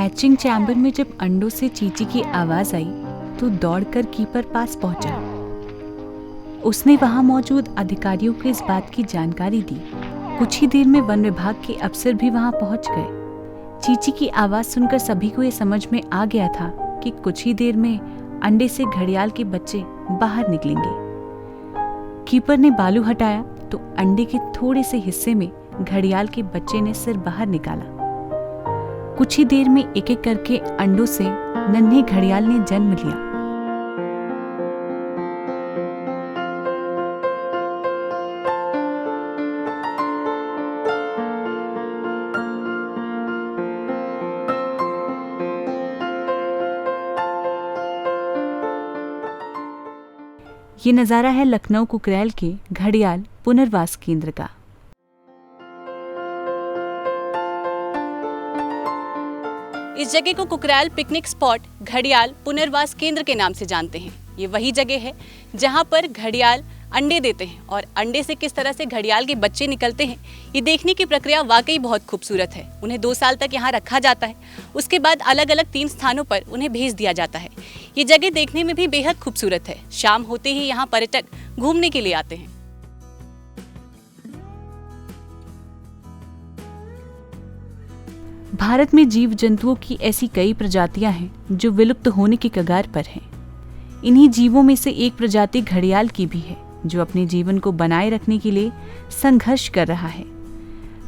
Hatching chamber में जब अंडों से चींची की आवाज आई तो दौड़कर कीपर पास पहुंचा। उसने वहां मौजूद अधिकारियों को इस बात की जानकारी दी। कुछ ही देर में वन विभाग के अफसर भी वहां पहुंच गए। चींची की आवाज सुनकर सभी को ये समझ में आ गया था कि कुछ ही देर में अंडे से घड़ियाल के बच्चे बाहर निकलेंगे। कीपर ने बालू हटाया तो अंडे के थोड़े से हिस्से में घड़ियाल के बच्चे ने सिर बाहर निकाला। कुछ ही देर में एक एक करके अंडों से नन्हे घड़ियाल ने जन्म लिया। ये नज़ारा है लखनऊ कुकरेल के घड़ियाल पुनर्वास केंद्र का। इस जगह को कुकरेल पिकनिक स्पॉट घड़ियाल पुनर्वास केंद्र के नाम से जानते हैं। ये वही जगह है जहां पर घड़ियाल अंडे देते हैं और अंडे से किस तरह से घड़ियाल के बच्चे निकलते हैं, ये देखने की प्रक्रिया वाकई बहुत खूबसूरत है। उन्हें 2 साल तक यहाँ रखा जाता है। उसके बाद अलग अलग 3 स्थानों पर उन्हें भेज दिया जाता है। ये जगह देखने में भी बेहद खूबसूरत है। शाम होते ही यहाँ पर्यटक घूमने के लिए आते हैं। भारत में जीव जंतुओं की ऐसी कई प्रजातियां हैं जो विलुप्त होने की कगार पर हैं। इन्हीं जीवों में से एक प्रजाति घड़ियाल की भी है जो अपने जीवन को बनाए रखने के लिए संघर्ष कर रहा है।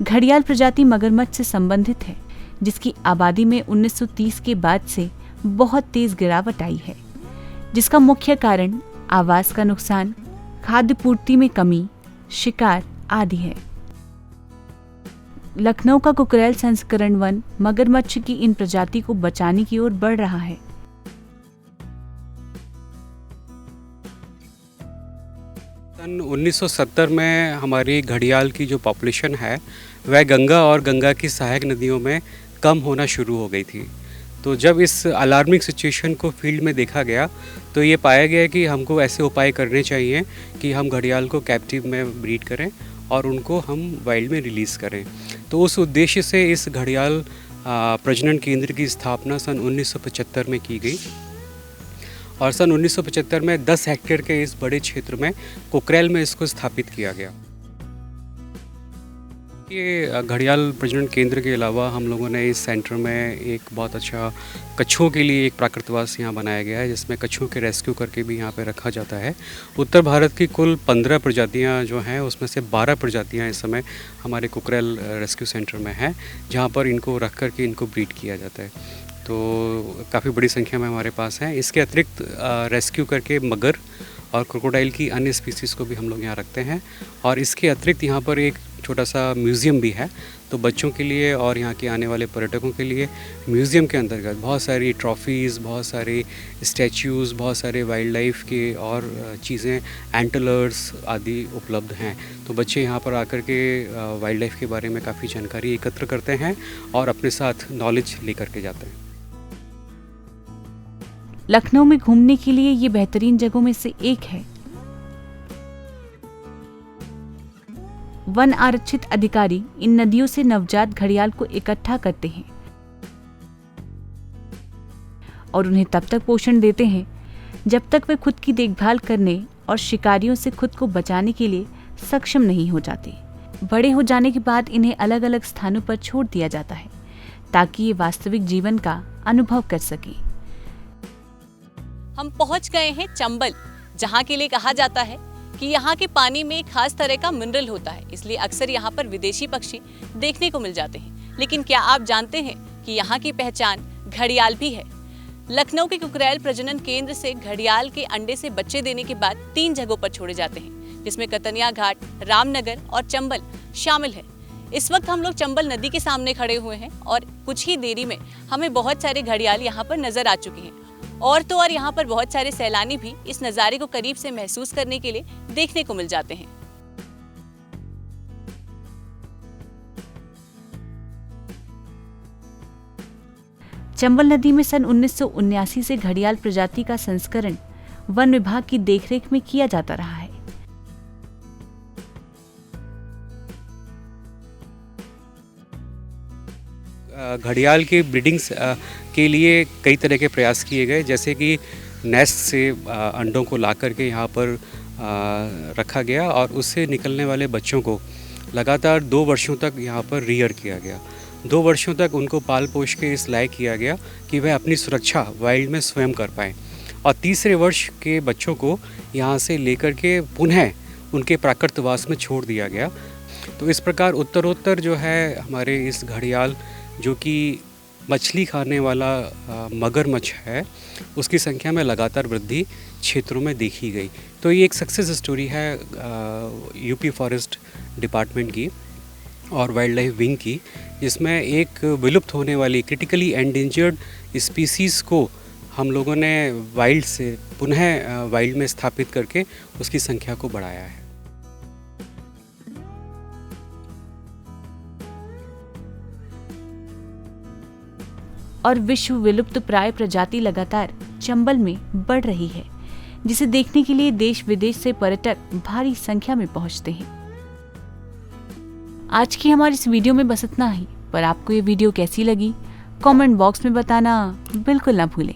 घड़ियाल प्रजाति मगरमच्छ से संबंधित है, जिसकी आबादी में 1930 के बाद से बहुत तेज गिरावट आई है, जिसका मुख्य कारण आवास का नुकसान, खाद्य पूर्ति में कमी, शिकार आदि है। लखनऊ का कुकरेल संस्करण वन मगरमच्छ की इन प्रजाति को बचाने की ओर बढ़ रहा है। सन 1970 में हमारी घड़ियाल की जो पॉपुलेशन है वह गंगा और गंगा की सहायक नदियों में कम होना शुरू हो गई थी। तो जब इस अलार्मिंग सिचुएशन को फील्ड में देखा गया तो ये पाया गया कि हमको ऐसे उपाय करने चाहिए कि हम घड़ियाल को कैप्टिव में ब्रीड करें और उनको हम वाइल्ड में रिलीज़ करें। तो उस उद्देश्य से इस घड़ियाल प्रजनन केंद्र की स्थापना सन 1975 में की गई और सन 1975 में 10 हेक्टेयर के इस बड़े क्षेत्र में कुकरेल में इसको स्थापित किया गया। ये घड़ियाल प्रजनन केंद्र के अलावा हम लोगों ने इस सेंटर में एक बहुत अच्छा कछुओं के लिए एक प्राकृतवास यहाँ बनाया गया है, जिसमें कछुओं के रेस्क्यू करके भी यहाँ पे रखा जाता है। उत्तर भारत की कुल 15 प्रजातियाँ जो हैं उसमें से 12 प्रजातियाँ इस समय हमारे कुकरेल रेस्क्यू सेंटर में हैं, जहाँ पर इनको रख कर के इनको ब्रीड किया जाता है। तो काफ़ी बड़ी संख्या में हमारे पास हैं। इसके अतिरिक्त रेस्क्यू करके मगर और क्रोकोडाइल की अन्य स्पीसीज़ को भी हम लोग यहाँ रखते हैं। और इसके अतिरिक्त यहाँ पर एक छोटा सा म्यूज़ियम भी है, तो बच्चों के लिए और यहाँ के आने वाले पर्यटकों के लिए म्यूज़ियम के अंतर्गत बहुत सारी ट्रॉफीज़, बहुत सारे स्टैच्यूज़, बहुत सारे वाइल्ड लाइफ के और चीज़ें, एंटलर्स आदि उपलब्ध हैं। तो बच्चे यहाँ पर आकर के वाइल्ड लाइफ के बारे में काफ़ी जानकारी एकत्र करते हैं और अपने साथ नॉलेज लेकर के जाते हैं। लखनऊ में घूमने के लिए ये बेहतरीन जगहों में से एक है। वन आरक्षित अधिकारी इन नदियों से नवजात घड़ियाल को इकट्ठा करते हैं और उन्हें तब तक पोषण देते हैं जब तक वे खुद की देखभाल करने और शिकारियों से खुद को बचाने के लिए सक्षम नहीं हो जाते। बड़े हो जाने के बाद इन्हें अलग अलग स्थानों पर छोड़ दिया जाता है ताकि ये वास्तविक जीवन का अनुभव कर सकें। हम पहुंच गए हैं चंबल, जहां के लिए कहा जाता है कि यहाँ के पानी में एक खास तरह का मिनरल होता है, इसलिए अक्सर यहाँ पर विदेशी पक्षी देखने को मिल जाते हैं। लेकिन क्या आप जानते हैं कि यहाँ की पहचान घड़ियाल भी है? लखनऊ के कुकरेल प्रजनन केंद्र से घड़ियाल के अंडे से बच्चे देने के बाद 3 जगहों पर छोड़े जाते हैं, जिसमें कतनिया घाट, रामनगर और चंबल शामिल है। इस वक्त हम लोग चंबल नदी के सामने खड़े हुए हैं और कुछ ही देरी में हमें बहुत सारे घड़ियाल यहाँ पर नजर आ चुके हैं। और तो और यहाँ पर बहुत सारे सैलानी भी इस नज़ारे को करीब से महसूस करने के लिए देखने को मिल जाते हैं। चंबल नदी में सन 1979 से घड़ियाल प्रजाति का संस्करण वन विभाग की देखरेख में किया जाता रहा है। घड़ियाल के ब्रीडिंग्स के लिए कई तरह के प्रयास किए गए, जैसे कि नेस्ट से अंडों को ला करके यहाँ पर रखा गया और उससे निकलने वाले बच्चों को लगातार 2 वर्षों तक यहाँ पर रियर किया गया। 2 वर्षों तक उनको पाल पोष के इस लायक किया गया कि वह अपनी सुरक्षा वाइल्ड में स्वयं कर पाएँ, और तीसरे वर्ष के बच्चों को यहाँ से लेकर के पुनः उनके प्राकृतवास में छोड़ दिया गया। तो इस प्रकार उत्तरोत्तर जो है हमारे इस घड़ियाल, जो कि मछली खाने वाला मगरमच्छ है, उसकी संख्या में लगातार वृद्धि क्षेत्रों में देखी गई। तो ये एक सक्सेस स्टोरी है यूपी फॉरेस्ट डिपार्टमेंट की और वाइल्ड लाइफ विंग की, जिसमें एक विलुप्त होने वाली क्रिटिकली एंडेंजर्ड स्पीसीज़ को हम लोगों ने वाइल्ड से पुनः वाइल्ड में स्थापित करके उसकी संख्या को बढ़ाया है। और विश्व विलुप्त प्राय प्रजाति लगातार चंबल में बढ़ रही है, जिसे देखने के लिए देश विदेश से पर्यटक भारी संख्या में पहुंचते हैं। आज की हमारी इस वीडियो में बस इतना ही, पर आपको ये वीडियो कैसी लगी कमेंट बॉक्स में बताना बिल्कुल ना भूलें।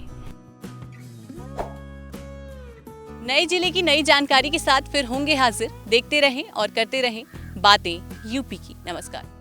नए जिले की नई जानकारी के साथ फिर होंगे हाजिर। देखते रहें और करते रहें बातें यूपी की। नमस्कार।